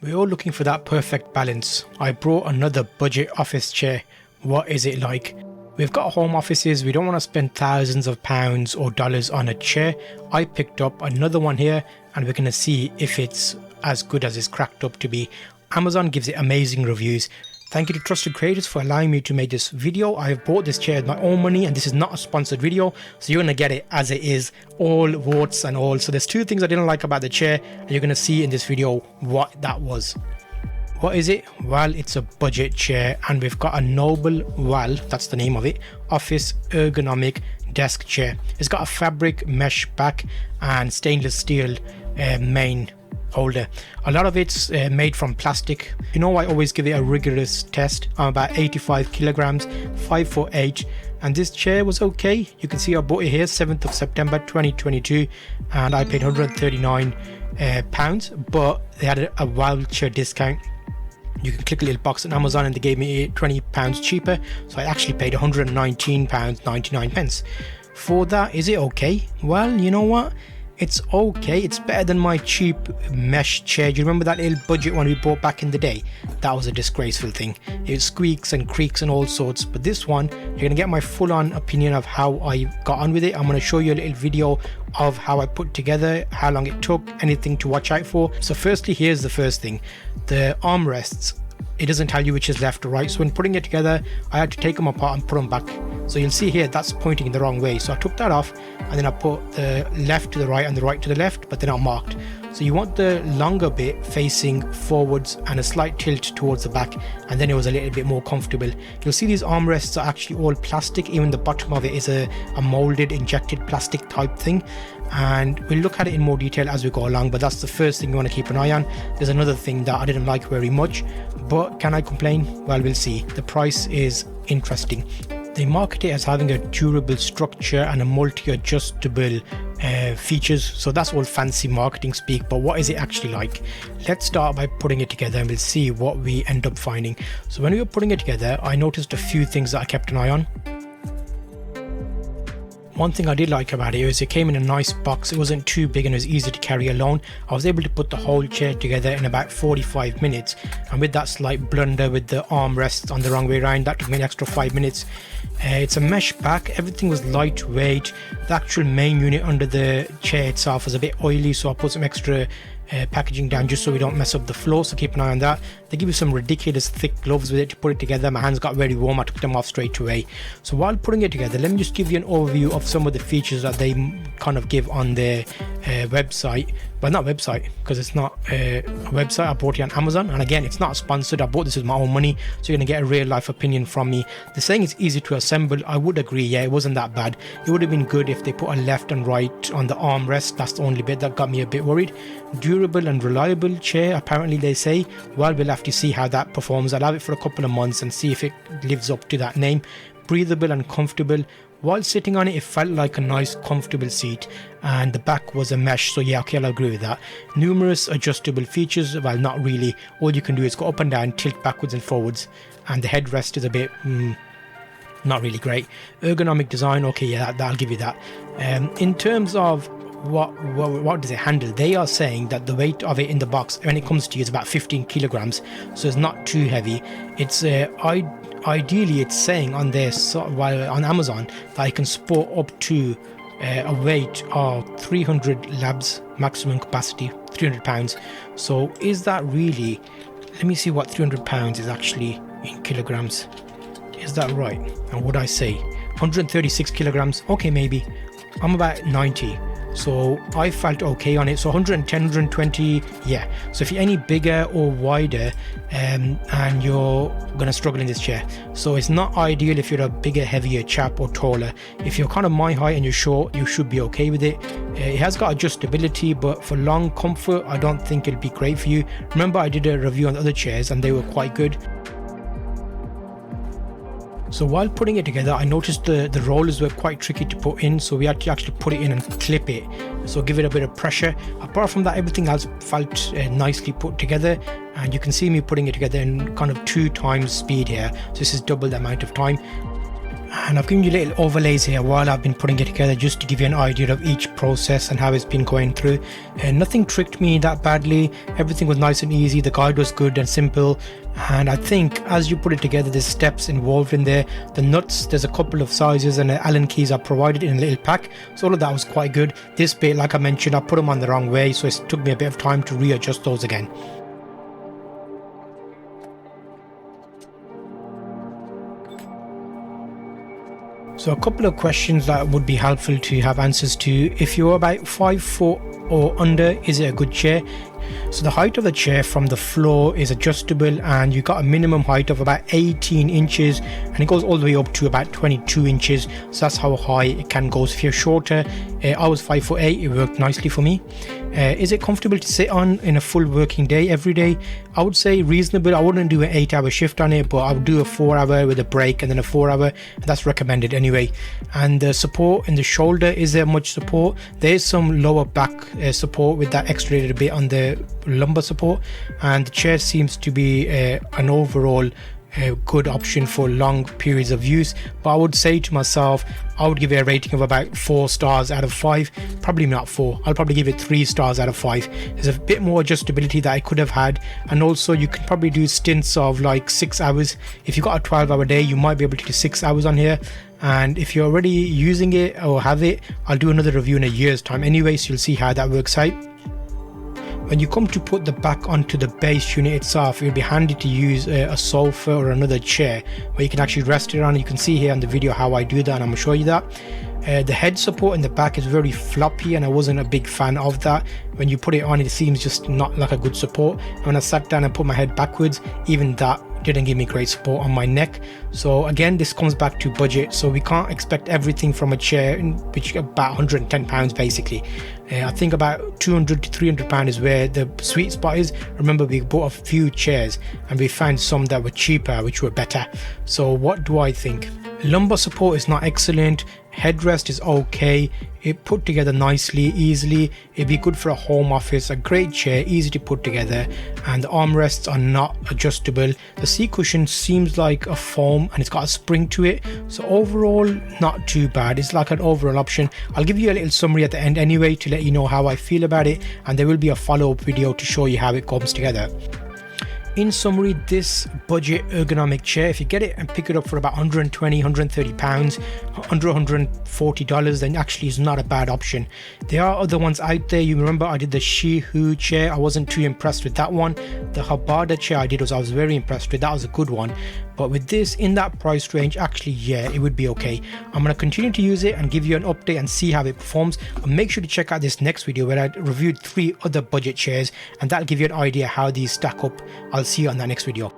We're all looking for that perfect balance. I brought another budget office chair. What is it like? We've got home offices, we don't want to spend thousands of pounds or dollars on a chair. I picked up another one here and we're going to see if it's as good as it's cracked up to be. Amazon gives it amazing reviews. Thank you to Trusted Creators for allowing me to make this video. I have bought this chair with my own money and this is not a sponsored video, so you're going to get it as it is, all warts and all. So there's two things I didn't like about the chair and you're going to see in this video what that was. What is it? Well, it's a budget chair and we've got a Nobelwell, that's the name of it, office ergonomic desk chair. It's got a fabric mesh back and stainless steel main holder. A lot of it's made from plastic. You know, I always give it a rigorous test. I'm about 85 kilograms, 5'8", and this chair was okay. You can see I bought it here 7th of September 2022 and I paid £139, but they had a voucher discount. You can click a little box on Amazon and they gave me £20 cheaper, so I actually paid £119.99. For that, is it okay? Well, you know what? It's okay. It's better than my cheap mesh chair. Do you remember that little budget one we bought back in the day? That was a disgraceful thing. It squeaks and creaks and all sorts. But this one, you're going to get my full-on opinion of how I got on with it. I'm going to show you a little video of how I put together, how long it took, anything to watch out for. So firstly, here's the first thing. The armrests. It doesn't tell you which is left or right, so when putting it together I had to take them apart and put them back. So you'll see here that's pointing in the wrong way, so I took that off and then I put the left to the right and the right to the left, but they're not marked. So you want the longer bit facing forwards and a slight tilt towards the back, and then it was a little bit more comfortable. You'll see these armrests are actually all plastic. Even the bottom of it is a molded injected plastic type thing, and we'll look at it in more detail as we go along, but that's the first thing you want to keep an eye on. There's another thing that I didn't like very much, but can I complain? Well, we'll see. The price is interesting. They market it as having a durable structure and a multi-adjustable features, so that's all fancy marketing speak, but what is it actually like? Let's start by putting it together and we'll see what we end up finding. So when we were putting it together, I noticed a few things that I kept an eye on. One thing I did like about it is it came in a nice box. It wasn't too big and it was easy to carry alone. I was able to put the whole chair together in about 45 minutes, and with that slight blunder with the armrests on the wrong way around, that took me an extra 5 minutes. It's a mesh back, everything was lightweight. The actual main unit under the chair itself was a bit oily, so I put some extra packaging down just so we don't mess up the floor, so keep an eye on that. They give you some ridiculous thick gloves with it to put it together. My hands got very warm, I took them off straight away. So while putting it together, let me just give you an overview of some of the features that they kind of give on their website. Well, not website, because it's not a website. I bought it on Amazon, and again, it's not sponsored. I bought this with my own money, so you're going to get a real life opinion from me. They're saying it's easy to assemble. I would agree, yeah, it wasn't that bad. It would have been good if they put a left and right on the armrest. That's the only bit that got me a bit worried. Durable and reliable chair, apparently they say. Well, we'll have to see how that performs. I'll have it for a couple of months and see if it lives up to that name. Breathable and comfortable. While sitting on it, it felt like a nice comfortable seat, and the back was a mesh, so yeah, okay, I'll agree with that. Numerous adjustable features. Well, not really. All you can do is go up and down, tilt backwards and forwards, and the headrest is a bit not really great. Ergonomic design, okay, yeah, that'll give you that. In terms of what does it handle, they are saying that the weight of it in the box when it comes to you is about 15 kilograms, so it's not too heavy. It's ideally it's saying on their on Amazon that it can support up to a weight of 300 labs maximum capacity, 300 pounds. So is that really, let me see what 300 pounds is actually in kilograms. Is that right? And would I say 136 kilograms? Okay, maybe. I'm about 90, so I felt okay on it. So 110, 120, yeah. So if you're any bigger or wider and you're gonna struggle in this chair, so it's not ideal if you're a bigger, heavier chap or taller. If you're kind of my height and you're short, you should be okay with it. It has got adjustability, but for long comfort, I don't think it'll be great for you. Remember, I did a review on the other chairs and they were quite good. So while putting it together, I noticed the rollers were quite tricky to put in, so we had to actually put it in and clip it, so give it a bit of pressure. Apart from that, everything else felt nicely put together, and you can see me putting it together in kind of 2 times speed here, so this is double the amount of time. And I've given you little overlays here while I've been putting it together, just to give you an idea of each process and how it's been going through. Nothing tricked me that badly, everything was nice and easy, the guide was good and simple. And I think as you put it together, there's steps involved in there. The nuts, there's a couple of sizes, and the Allen keys are provided in a little pack, so all of that was quite good. This bit, like I mentioned, I put them on the wrong way, so it took me a bit of time to readjust those again. So a couple of questions that would be helpful to have answers to. If you're about 5 foot or under, is it a good chair? So the height of the chair from the floor is adjustable, and you got a minimum height of about 18 inches, and it goes all the way up to about 22 inches. So that's how high it can go. So if you're shorter, I was 5'8", it worked nicely for me. Is it comfortable to sit on in a full working day every day? I would say reasonable. I wouldn't do an 8-hour shift on it, but I would do a 4-hour with a break and then a 4-hour. That's recommended anyway. And the support in the shoulder, is there much support? There is some lower back support with that extra little bit on the lumbar support, and the chair seems to be an overall good option for long periods of use. But I would say to myself, I would give it a rating of about 4 stars out of 5. Probably not 4, I'll probably give it 3 stars out of 5. There's a bit more adjustability that I could have had, and also you can probably do stints of like 6 hours. If you've got a 12-hour day, you might be able to do 6 hours on here. And if you're already using it or have it, I'll do another review in a year's time anyway, so you'll see how that works out. When you come to put the back onto the base unit itself, it would be handy to use a sofa or another chair where you can actually rest it on. You can see here on the video how I do that, and I'm going to show you that. The head support in the back is very floppy, and I wasn't a big fan of that. When you put it on, it seems just not like a good support. And when I sat down and put my head backwards, even that didn't give me great support on my neck. So again, this comes back to budget, so we can't expect everything from a chair, which is about £110 basically. I think about £200 to £300 is where the sweet spot is. Remember, we bought a few chairs and we found some that were cheaper, which were better. So what do I think? Lumbar support is not excellent. Headrest is okay. It put together nicely, easily. It'd be good for a home office. A great chair, easy to put together, and the armrests are not adjustable. The seat cushion seems like a foam and it's got a spring to it. So overall, not too bad. It's like an overall option. I'll give you a little summary at the end anyway to let you know how I feel about it, and there will be a follow-up video to show you how it comes together. In summary, this budget ergonomic chair, if you get it and pick it up for about £120, £130, under $140, then actually is not a bad option. There are other ones out there. You remember I did the Sihoo chair. I wasn't too impressed with that one. The Hbada chair I was very impressed with. That was a good one. But with this in that price range, actually, yeah, it would be okay. I'm going to continue to use it and give you an update and see how it performs. And make sure to check out this next video where I reviewed 3 other budget chairs, and that'll give you an idea how these stack up. I'll see you on that next video.